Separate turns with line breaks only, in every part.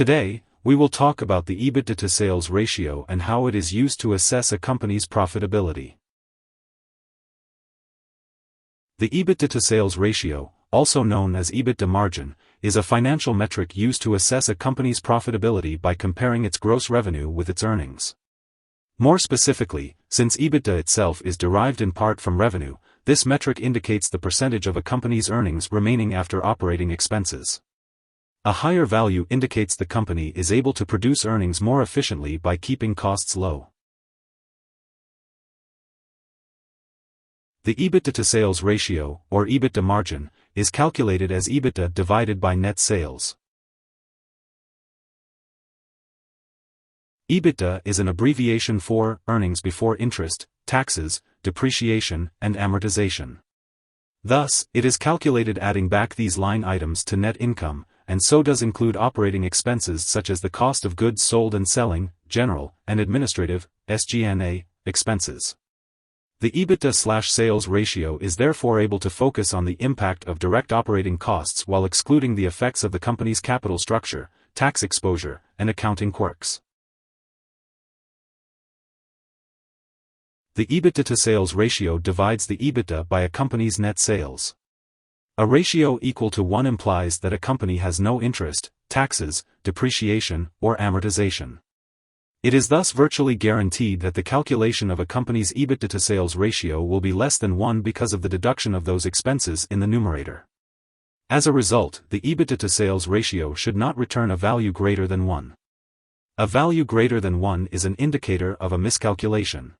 Today, we will talk about the EBITDA-to-sales ratio and how it is used to assess a company's profitability. The EBITDA-to-sales ratio, also known as EBITDA margin, is a financial metric used to assess a company's profitability by comparing its gross revenue with its earnings. More specifically, since EBITDA itself is derived in part from revenue, this metric indicates the percentage of a company's earnings remaining after operating expenses. A higher value indicates the company is able to produce earnings more efficiently by keeping costs low. The EBITDA-to-sales ratio, or EBITDA margin, is calculated as EBITDA divided by net sales. EBITDA is an abbreviation for earnings before interest, taxes, depreciation, and amortization. Thus, it is calculated adding back these line items to net income, and so does include operating expenses such as the cost of goods sold and selling, general and administrative, SG&A, expenses. The EBITDA/sales ratio is therefore able to focus on the impact of direct operating costs while excluding the effects of the company's capital structure, tax exposure, and accounting quirks. The EBITDA-to-sales ratio divides the EBITDA by a company's net sales. A ratio equal to 1 implies that a company has no interest, taxes, depreciation, or amortization. It is thus virtually guaranteed that the calculation of a company's EBITDA-to-sales ratio will be less than 1 because of the deduction of those expenses in the numerator. As a result, the EBITDA-to-sales ratio should not return a value greater than 1. A value greater than 1 is an indicator of a miscalculation.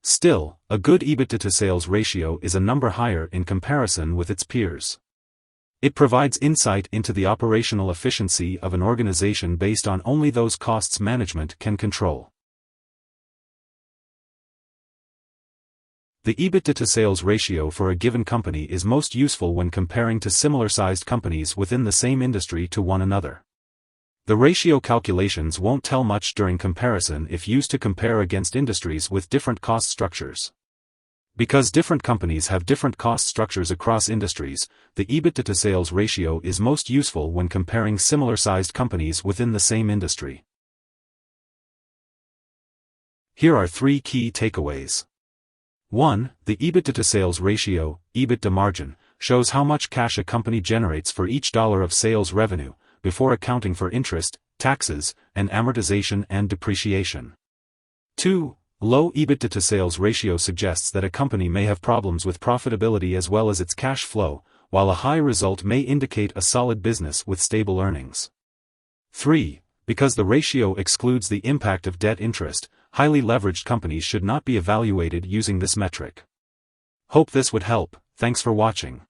Still, a good EBITDA-to-sales ratio is a number higher in comparison with its peers. It provides insight into the operational efficiency of an organization based on only those costs management can control. The EBITDA-to-sales ratio for a given company is most useful when comparing to similar-sized companies within the same industry to one another. The ratio calculations won't tell much during comparison if used to compare against industries with different cost structures. Because different companies have different cost structures across industries, the EBITDA-to-sales ratio is most useful when comparing similar-sized companies within the same industry. Here are 3 key takeaways. 1. The EBITDA-to-sales ratio, EBITDA margin, shows how much cash a company generates for each dollar of sales revenue, before accounting for interest, taxes, and amortization and depreciation. 2. Low EBITDA-to-sales ratio suggests that a company may have problems with profitability as well as its cash flow, while a high result may indicate a solid business with stable earnings. 3. Because the ratio excludes the impact of debt interest, highly leveraged companies should not be evaluated using this metric. Hope this would help. Thanks for watching.